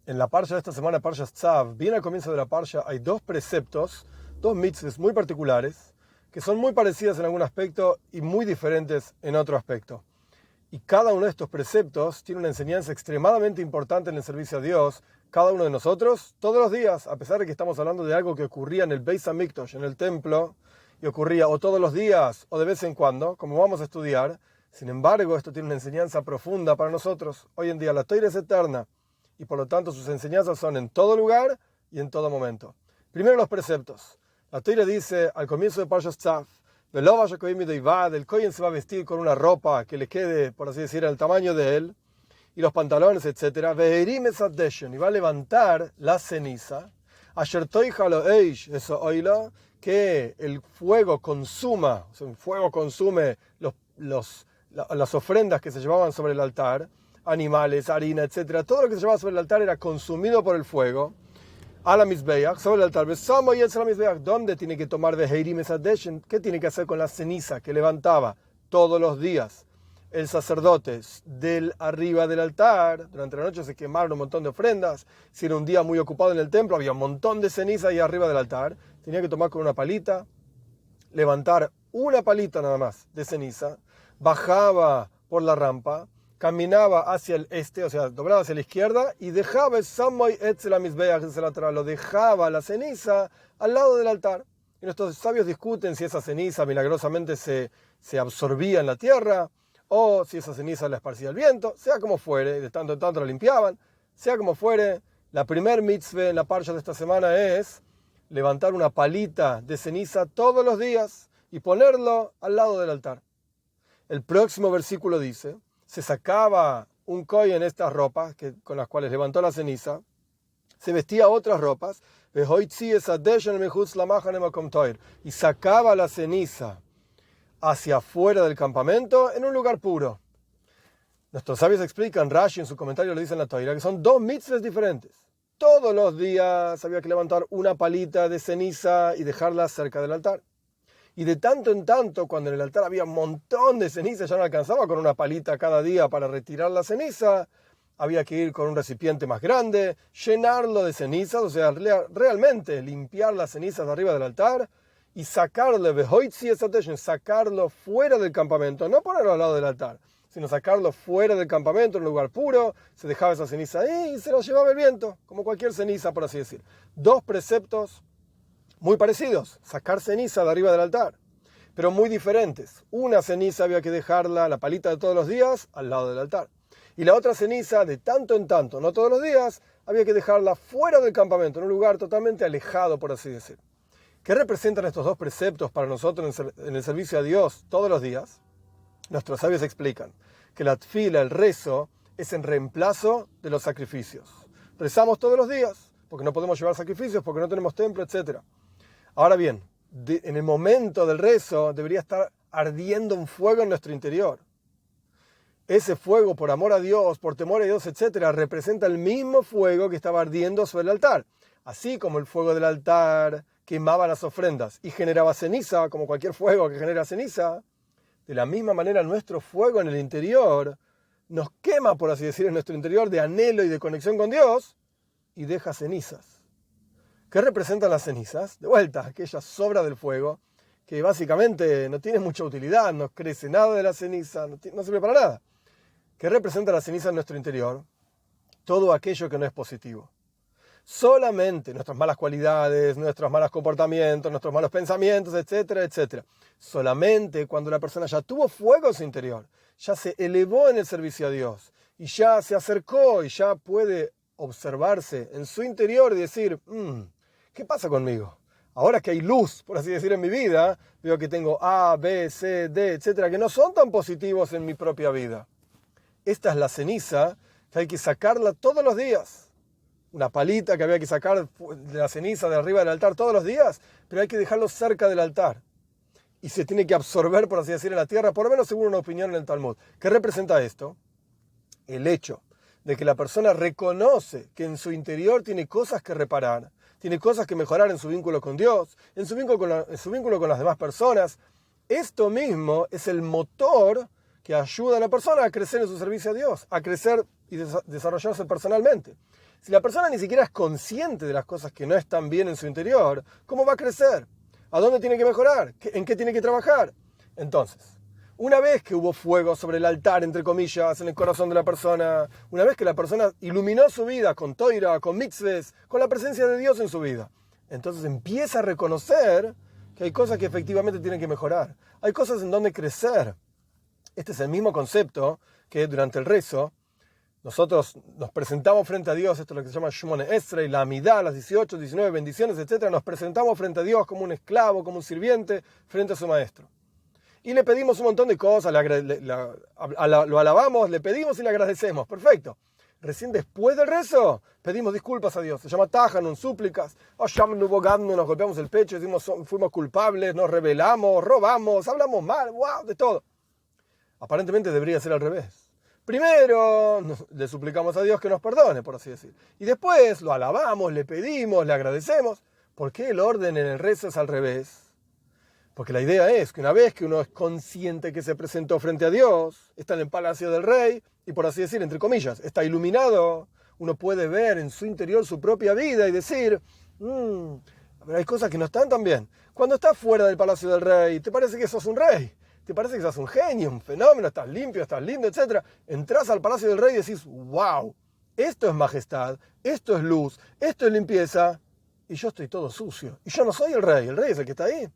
En la parsha de esta semana, Parsha Tzav, bien al comienzo de la parsha, hay dos preceptos, dos mitzvos muy particulares, que son muy parecidas en algún aspecto y muy diferentes en otro aspecto. Y cada uno de estos preceptos tiene una enseñanza extremadamente importante en el servicio a Dios, cada uno de nosotros, todos los días, a pesar de que estamos hablando de algo que ocurría en el Beis Hamikdash, en el templo, y ocurría o todos los días o de vez en cuando, como vamos a estudiar. Sin embargo, esto tiene una enseñanza profunda para nosotros. Hoy en día la Torá es eterna, y por lo tanto sus enseñanzas son en todo lugar y en todo momento. Primero los preceptos. La Torá dice al comienzo de Parshas Tzav, el Kohen se va a vestir con una ropa que le quede, por así decir, el tamaño de él, y los pantalones, etc. Y va a levantar la ceniza, que el fuego consuma, o sea, el fuego consume las ofrendas que se llevaban sobre el altar, animales, harina, etc. Todo lo que se llevaba sobre el altar era consumido por el fuego. A la Mizbeach, sobre el altar, ¿dónde tiene que tomar Veheirim Esadeshen? ¿Qué tiene que hacer con la ceniza que levantaba todos los días el sacerdote del arriba del altar? Durante la noche se quemaron un montón de ofrendas. Si era un día muy ocupado en el templo, había un montón de ceniza ahí arriba del altar. Tenía que tomar con una palita, levantar una palita nada más de ceniza, bajaba por la rampa, caminaba hacia el este, o sea, doblaba hacia la izquierda y dejaba lo dejaba la ceniza al lado del altar. Y nuestros sabios discuten si esa ceniza milagrosamente se absorbía en la tierra o si esa ceniza la esparcía el viento, sea como fuere, de tanto en tanto la limpiaban, sea como fuere. La primer mitzvah en la parsha de esta semana es levantar una palita de ceniza todos los días y ponerlo al lado del altar. El próximo versículo dice: se sacaba un kohen en estas ropas con las cuales levantó la ceniza, se vestía otras ropas, y sacaba la ceniza hacia afuera del campamento en un lugar puro. Nuestros sabios explican, Rashi en su comentario lo dice en la Torá, que son dos mitzvahs diferentes. Todos los días había que levantar una palita de ceniza y dejarla cerca del altar. Y de tanto en tanto, cuando en el altar había un montón de ceniza, ya no alcanzaba con una palita cada día para retirar la ceniza, había que ir con un recipiente más grande, llenarlo de cenizas, o sea, realmente limpiar las cenizas de arriba del altar y sacarlo fuera del campamento, no ponerlo al lado del altar, sino sacarlo fuera del campamento, en un lugar puro. Se dejaba esa ceniza ahí y se la llevaba el viento, como cualquier ceniza, por así decir. Dos preceptos muy parecidos: sacar ceniza de arriba del altar, pero muy diferentes. Una ceniza había que dejarla, la palita de todos los días, al lado del altar. Y la otra ceniza, de tanto en tanto, no todos los días, había que dejarla fuera del campamento, en un lugar totalmente alejado, por así decir. ¿Qué representan estos dos preceptos para nosotros en el servicio a Dios todos los días? Nuestros sabios explican que la tfila, el rezo, es en reemplazo de los sacrificios. Rezamos todos los días, porque no podemos llevar sacrificios, porque no tenemos templo, etc. Ahora bien, en el momento del rezo debería estar ardiendo un fuego en nuestro interior. Ese fuego, por amor a Dios, por temor a Dios, etc., representa el mismo fuego que estaba ardiendo sobre el altar. Así como el fuego del altar quemaba las ofrendas y generaba ceniza, como cualquier fuego que genera ceniza, de la misma manera nuestro fuego en el interior nos quema, por así decir, en nuestro interior de anhelo y de conexión con Dios, y deja cenizas. ¿Qué representan las cenizas? De vuelta, aquella sobra del fuego que básicamente no tiene mucha utilidad, no crece nada de la ceniza, no sirve para nada. ¿Qué representa la ceniza en nuestro interior? Todo aquello que no es positivo. Solamente nuestras malas cualidades, nuestros malos comportamientos, nuestros malos pensamientos, etcétera, etcétera. Solamente cuando la persona ya tuvo fuego en su interior, ya se elevó en el servicio a Dios y ya se acercó y ya puede observarse en su interior y decir: ¿qué pasa conmigo? Ahora que hay luz, por así decir, en mi vida, veo que tengo A, B, C, D, etcétera, que no son tan positivos en mi propia vida. Esta es la ceniza que hay que sacarla todos los días. Una palita que había que sacar de la ceniza de arriba del altar todos los días, pero hay que dejarlo cerca del altar. Y se tiene que absorber, por así decir, en la tierra, por lo menos según una opinión en el Talmud. ¿Qué representa esto? El hecho de que la persona reconoce que en su interior tiene cosas que reparar, tiene cosas que mejorar en su vínculo con Dios, en su vínculo con las demás personas. Esto mismo es el motor que ayuda a la persona a crecer en su servicio a Dios, a crecer y desarrollarse personalmente. Si la persona ni siquiera es consciente de las cosas que no están bien en su interior, ¿cómo va a crecer? ¿A dónde tiene que mejorar? ¿En qué tiene que trabajar? Entonces, una vez que hubo fuego sobre el altar, entre comillas, en el corazón de la persona, una vez que la persona iluminó su vida con toira, con mitzvahs, con la presencia de Dios en su vida, entonces empieza a reconocer que hay cosas que efectivamente tienen que mejorar. Hay cosas en donde crecer. Este es el mismo concepto que durante el rezo nosotros nos presentamos frente a Dios, esto es lo que se llama Shmone Esrei, la Amidá, las 18, 19 bendiciones, etc. Nos presentamos frente a Dios como un esclavo, como un sirviente, frente a su maestro. Y le pedimos un montón de cosas, lo alabamos, le pedimos y le agradecemos. Perfecto. Recién después del rezo, pedimos disculpas a Dios. Se llama Tajanun, súplicas. Nos golpeamos el pecho, decimos fuimos culpables, nos rebelamos, robamos, hablamos mal, wow, de todo. Aparentemente debería ser al revés. Primero le suplicamos a Dios que nos perdone, por así decir. Y después lo alabamos, le pedimos, le agradecemos. ¿Por qué el orden en el rezo es al revés? Porque la idea es que una vez que uno es consciente que se presentó frente a Dios, está en el palacio del rey, y por así decir, entre comillas, está iluminado, uno puede ver en su interior su propia vida y decir, hay cosas que no están tan bien. Cuando estás fuera del palacio del rey, te parece que sos un rey. Te parece que sos un genio, un fenómeno, estás limpio, estás lindo, etc. Entras al palacio del rey y decís, wow, esto es majestad, esto es luz, esto es limpieza, y yo estoy todo sucio. Y yo no soy el rey es el que está ahí.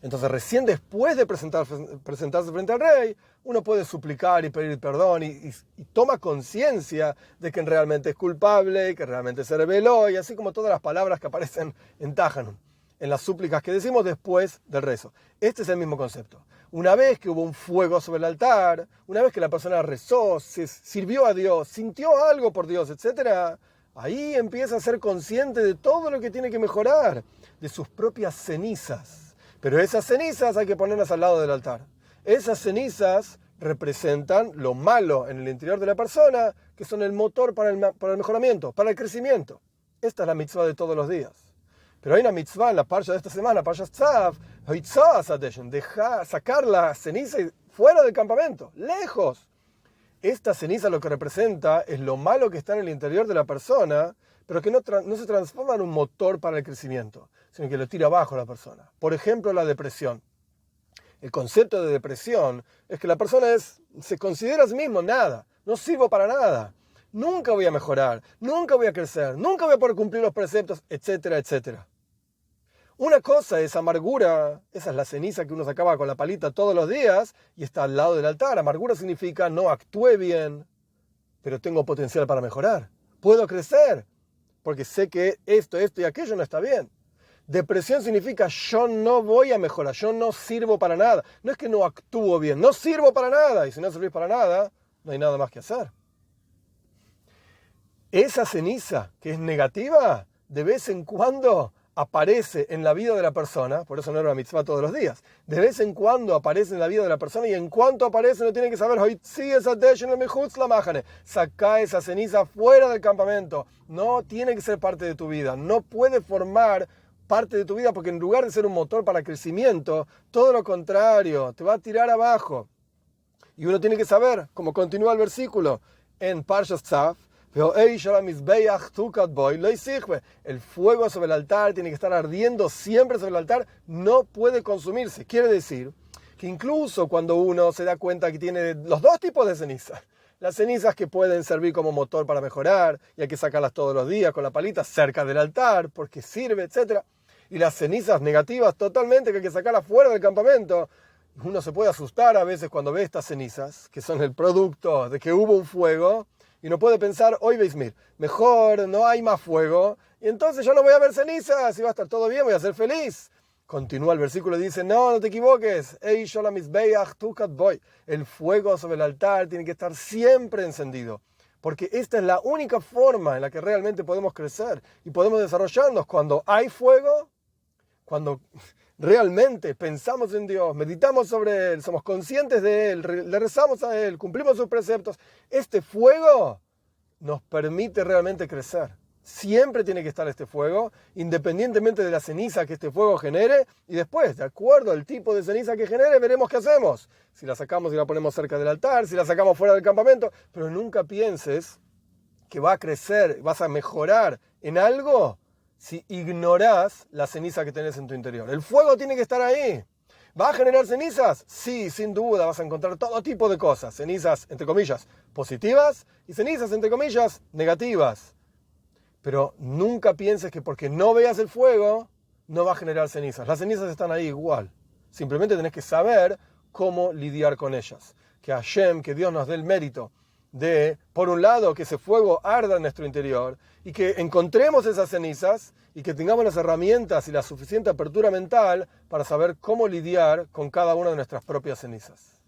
Entonces recién después de presentarse frente al rey, uno puede suplicar y pedir perdón y toma conciencia de que realmente es culpable, que realmente se rebeló, y así como todas las palabras que aparecen en Tajanun, en las súplicas que decimos después del rezo. Este es el mismo concepto. Una vez que hubo un fuego sobre el altar, una vez que la persona rezó, se sirvió a Dios, sintió algo por Dios, etc., ahí empieza a ser consciente de todo lo que tiene que mejorar, de sus propias cenizas. Pero esas cenizas hay que ponerlas al lado del altar. Esas cenizas representan lo malo en el interior de la persona, que son el motor para el mejoramiento, para el crecimiento. Esta es la mitzvah de todos los días. Pero hay una mitzvah en la parsha de esta semana, parsha Tzav, sacar la ceniza fuera del campamento, lejos. Esta ceniza lo que representa es lo malo que está en el interior de la persona, pero que no se transforma en un motor para el crecimiento, sino que lo tira abajo a la persona. Por ejemplo, la depresión. El concepto de depresión es que la persona se considera a sí mismo nada, no sirvo para nada. Nunca voy a mejorar, nunca voy a crecer, nunca voy a poder cumplir los preceptos, etcétera, etcétera. Una cosa es amargura, esa es la ceniza que uno sacaba con la palita todos los días y está al lado del altar. Amargura significa no actué bien, pero tengo potencial para mejorar. Puedo crecer, porque sé que esto y aquello no está bien. Depresión significa yo no voy a mejorar, yo no sirvo para nada. No es que no actúo bien, no sirvo para nada. Y si no servís para nada, no hay nada más que hacer. Esa ceniza que es negativa, de vez en cuando aparece en la vida de la persona, por eso no era una mitzvah todos los días, de vez en cuando aparece en la vida de la persona y en cuanto aparece no tiene que saber, saca esa ceniza fuera del campamento, no tiene que ser parte de tu vida, no puede formar parte de tu vida porque en lugar de ser un motor para crecimiento, todo lo contrario, te va a tirar abajo. Y uno tiene que saber, como continúa el versículo en Parshas Tzav, el fuego sobre el altar tiene que estar ardiendo siempre sobre el altar, no puede consumirse. Quiere decir que incluso cuando uno se da cuenta que tiene los dos tipos de cenizas, las cenizas que pueden servir como motor para mejorar y hay que sacarlas todos los días con la palita cerca del altar porque sirve, etc. Y las cenizas negativas totalmente que hay que sacarlas fuera del campamento. Uno se puede asustar a veces cuando ve estas cenizas, que son el producto de que hubo un fuego. Y uno puede pensar, hoy veis, mejor no hay más fuego, y entonces yo no voy a ver cenizas, y va a estar todo bien, voy a ser feliz. Continúa el versículo y dice, no te equivoques, el fuego sobre el altar tiene que estar siempre encendido, porque esta es la única forma en la que realmente podemos crecer y podemos desarrollarnos cuando hay fuego, cuando realmente pensamos en Dios, meditamos sobre Él, somos conscientes de Él, le rezamos a Él, cumplimos sus preceptos. Este fuego nos permite realmente crecer. Siempre tiene que estar este fuego, independientemente de la ceniza que este fuego genere, y después, de acuerdo al tipo de ceniza que genere, veremos qué hacemos. Si la sacamos y la ponemos cerca del altar, si la sacamos fuera del campamento, pero nunca pienses que va a crecer, vas a mejorar en algo si ignorás la ceniza que tenés en tu interior. El fuego tiene que estar ahí. ¿Va a generar cenizas? Sí, sin duda, vas a encontrar todo tipo de cosas. Cenizas, entre comillas, positivas y cenizas, entre comillas, negativas. Pero nunca pienses que porque no veas el fuego, no va a generar cenizas. Las cenizas están ahí igual. Simplemente tenés que saber cómo lidiar con ellas. Que Hashem, que Dios nos dé el mérito de, por un lado, que ese fuego arda en nuestro interior y que encontremos esas cenizas y que tengamos las herramientas y la suficiente apertura mental para saber cómo lidiar con cada una de nuestras propias cenizas.